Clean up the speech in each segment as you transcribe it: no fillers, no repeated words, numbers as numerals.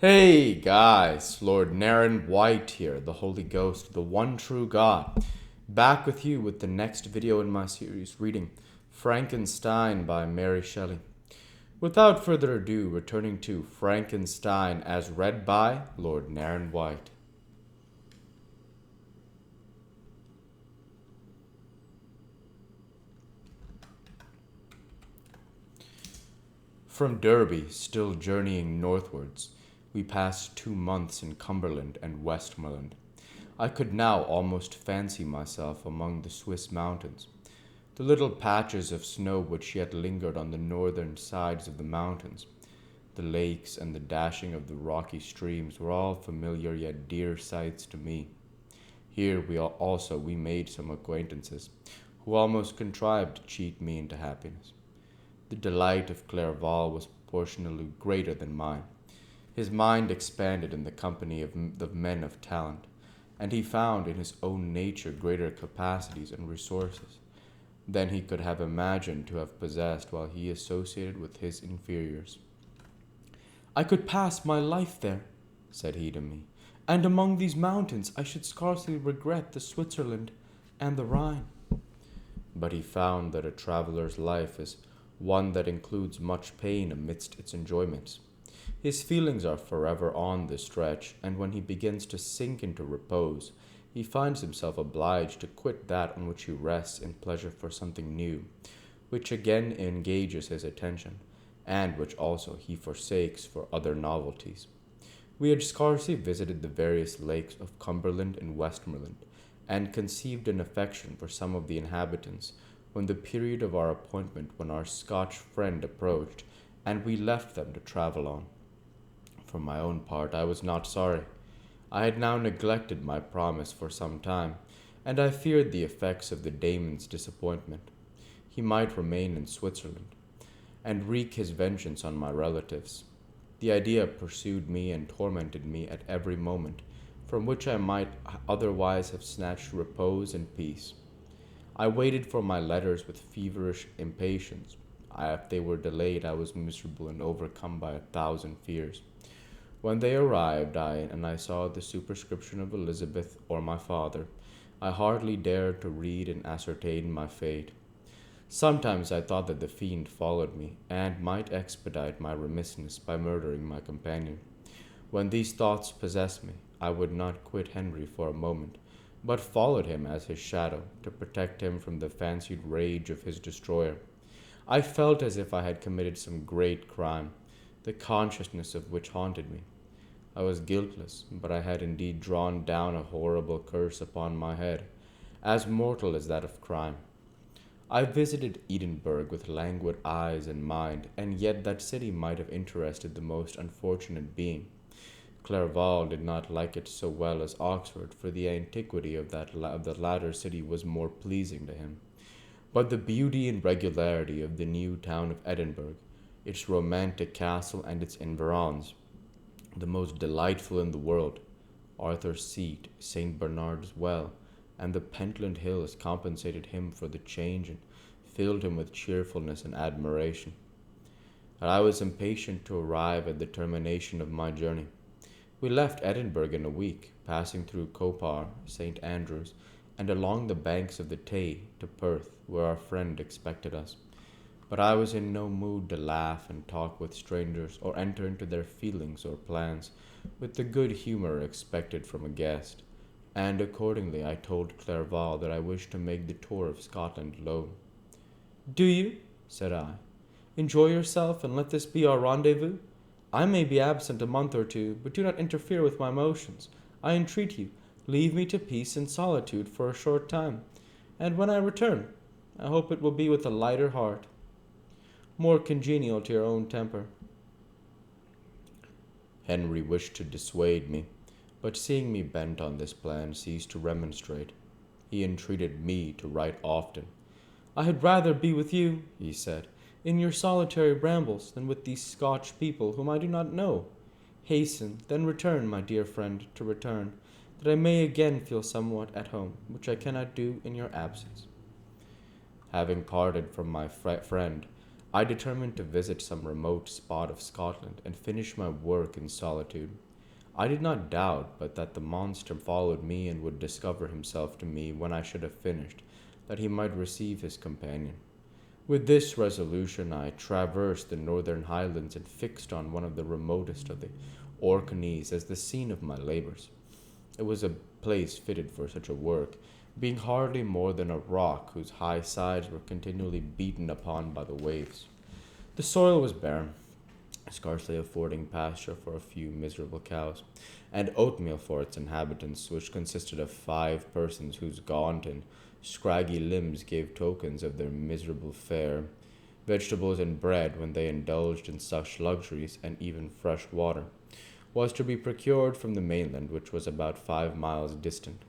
Hey guys, Lord Naren White here, the Holy Ghost, the one true God, back with you with the next video in my series reading Frankenstein by Mary Shelley. Without further ado, returning to Frankenstein as read by Lord Naren White. From Derby, still journeying northwards, we passed 2 months in Cumberland and Westmoreland. I could now almost fancy myself among the Swiss mountains. The little patches of snow which yet lingered on the northern sides of the mountains, the lakes and the dashing of the rocky streams were all familiar yet dear sights to me. Here we made some acquaintances, who almost contrived to cheat me into happiness. The delight of Clerval was proportionally greater than mine. His mind expanded in the company of the men of talent, and he found in his own nature greater capacities and resources than he could have imagined to have possessed while he associated with his inferiors. "I could pass my life there," said he to me, "and among these mountains I should scarcely regret the Switzerland and the Rhine." But he found that a traveller's life is one that includes much pain amidst its enjoyments. His feelings are forever on the stretch, and when he begins to sink into repose, he finds himself obliged to quit that on which he rests in pleasure for something new, which again engages his attention, and which also he forsakes for other novelties. We had scarcely visited the various lakes of Cumberland and Westmoreland, and conceived an affection for some of the inhabitants, when the period of our appointment when our Scotch friend approached, and we left them to travel on. For my own part, I was not sorry. I had now neglected my promise for some time, and I feared the effects of the Damon's disappointment. He might remain in Switzerland, and wreak his vengeance on my relatives. The idea pursued me and tormented me at every moment, from which I might otherwise have snatched repose and peace. I waited for my letters with feverish impatience. If they were delayed, I was miserable and overcome by 1,000 fears. When they arrived, and I saw the superscription of Elizabeth or my father, I hardly dared to read and ascertain my fate. Sometimes I thought that the fiend followed me, and might expedite my remissness by murdering my companion. When these thoughts possessed me, I would not quit Henry for a moment, but followed him as his shadow, to protect him from the fancied rage of his destroyer. I felt as if I had committed some great crime, the consciousness of which haunted me. I was guiltless, but I had indeed drawn down a horrible curse upon my head, as mortal as that of crime. I visited Edinburgh with languid eyes and mind, and yet that city might have interested the most unfortunate being. Clerval did not like it so well as Oxford, for the antiquity of the latter city was more pleasing to him. But the beauty and regularity of the new town of Edinburgh, its romantic castle and its environs, the most delightful in the world, Arthur's Seat, St. Bernard's Well, and the Pentland Hills compensated him for the change and filled him with cheerfulness and admiration. But I was impatient to arrive at the termination of my journey. We left Edinburgh in a week, passing through Copar, St. Andrews, and along the banks of the Tay to Perth, where our friend expected us. But I was in no mood to laugh and talk with strangers, or enter into their feelings or plans with the good humor expected from a guest, and accordingly I told Clerval that I wished to make the tour of Scotland alone. "Do you?" said I. "Enjoy yourself, and let this be our rendezvous. I may be absent a month or two, but do not interfere with my motions. I entreat you, leave me to peace and solitude for a short time, and when I return, I hope it will be with a lighter heart, more congenial to your own temper." Henry wished to dissuade me, but seeing me bent on this plan, ceased to remonstrate. He entreated me to write often. "I had rather be with you," he said, "in your solitary rambles than with these Scotch people whom I do not know. Hasten, then return, my dear friend, to return, that I may again feel somewhat at home, which I cannot do in your absence." Having parted from my friend, I determined to visit some remote spot of Scotland and finish my work in solitude. I did not doubt but that the monster followed me and would discover himself to me when I should have finished, that he might receive his companion. With this resolution, I traversed the northern highlands and fixed on one of the remotest of the Orkneys as the scene of my labors. It was a place fitted for such a work, being hardly more than a rock whose high sides were continually beaten upon by the waves. The soil was barren, scarcely affording pasture for a few miserable cows, and oatmeal for its inhabitants, which consisted of 5 persons whose gaunt and scraggy limbs gave tokens of their miserable fare. Vegetables and bread, when they indulged in such luxuries, and even fresh water, was to be procured from the mainland, which was about 5 miles distant.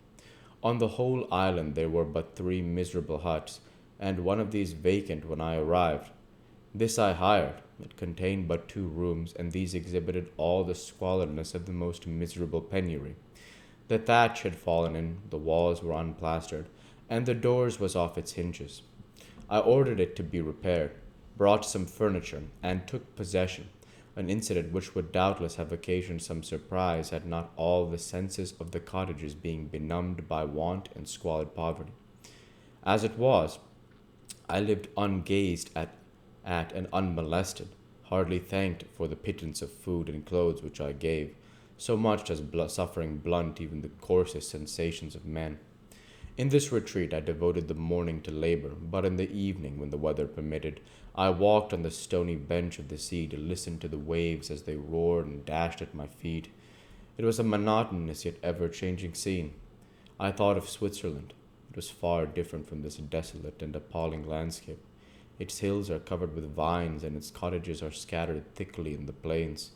On the whole island there were but 3 miserable huts, and one of these vacant when I arrived. This I hired. It contained but 2 rooms, and these exhibited all the squalidness of the most miserable penury. The thatch had fallen in, the walls were unplastered, and the doors was off its hinges. I ordered it to be repaired, brought some furniture, and took possession, an incident which would doubtless have occasioned some surprise had not all the senses of the cottagers been benumbed by want and squalid poverty. As it was, I lived ungazed at and unmolested, hardly thanked for the pittance of food and clothes which I gave, so much as suffering blunt even the coarsest sensations of men. In this retreat I devoted the morning to labor, but in the evening, when the weather permitted, I walked on the stony bench of the sea to listen to the waves as they roared and dashed at my feet. It was a monotonous yet ever-changing scene. I thought of Switzerland. It was far different from this desolate and appalling landscape. Its hills are covered with vines, and its cottages are scattered thickly in the plains.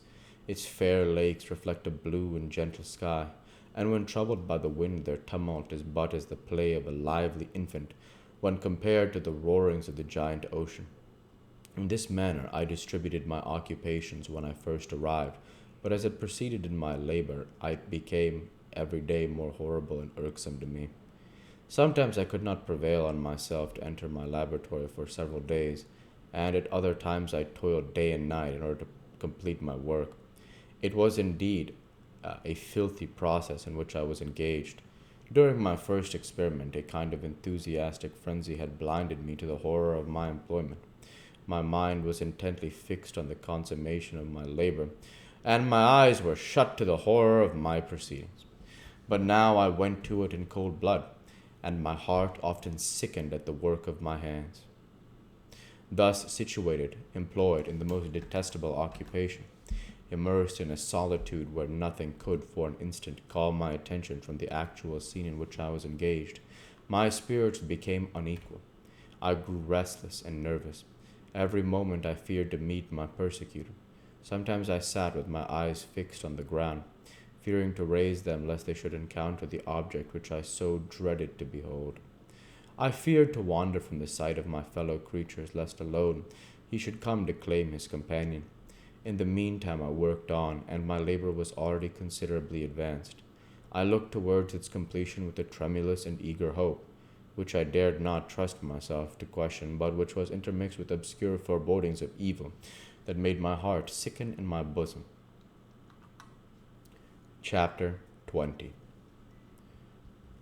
Its fair lakes reflect a blue and gentle sky, and when troubled by the wind their tumult is but as the play of a lively infant when compared to the roarings of the giant ocean. In this manner I distributed my occupations when I first arrived, but as it proceeded in my labor, it became every day more horrible and irksome to me. Sometimes I could not prevail on myself to enter my laboratory for several days, and at other times I toiled day and night in order to complete my work. It was indeed a filthy process in which I was engaged. During my first experiment, a kind of enthusiastic frenzy had blinded me to the horror of my employment. My mind was intently fixed on the consummation of my labor, and my eyes were shut to the horror of my proceedings. But now I went to it in cold blood, and my heart often sickened at the work of my hands. Thus situated, employed in the most detestable occupation, immersed in a solitude where nothing could for an instant call my attention from the actual scene in which I was engaged, my spirits became unequal. I grew restless and nervous. Every moment I feared to meet my persecutor. Sometimes I sat with my eyes fixed on the ground, fearing to raise them lest they should encounter the object which I so dreaded to behold. I feared to wander from the sight of my fellow creatures, lest alone he should come to claim his companion. In the meantime I worked on, and my labor was already considerably advanced. I looked towards its completion with a tremulous and eager hope, which I dared not trust myself to question, but which was intermixed with obscure forebodings of evil that made my heart sicken in my bosom. Chapter 20.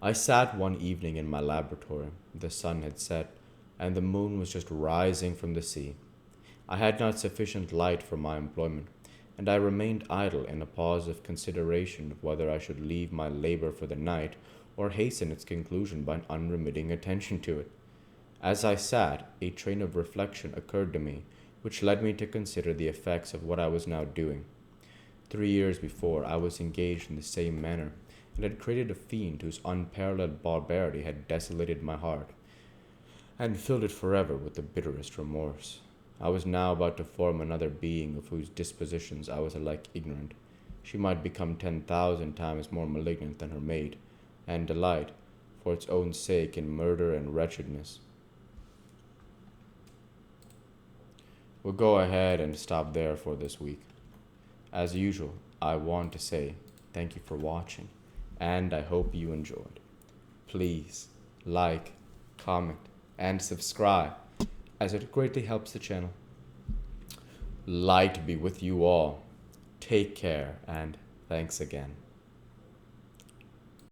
I sat one evening in my laboratory. The sun had set, and the moon was just rising from the sea. I had not sufficient light for my employment, and I remained idle in a pause of consideration of whether I should leave my labor for the night or hasten its conclusion by an unremitting attention to it. As I sat, a train of reflection occurred to me, which led me to consider the effects of what I was now doing. 3 years before, I was engaged in the same manner, and had created a fiend whose unparalleled barbarity had desolated my heart, and filled it forever with the bitterest remorse. I was now about to form another being of whose dispositions I was alike ignorant. She might become 10,000 times more malignant than her mate, and delight, for its own sake, in murder and wretchedness. We'll go ahead and stop there for this week. As usual, I want to say thank you for watching, and I hope you enjoyed. Please like, comment, and subscribe, as it greatly helps the channel. Light be with you all. Take care, and thanks again.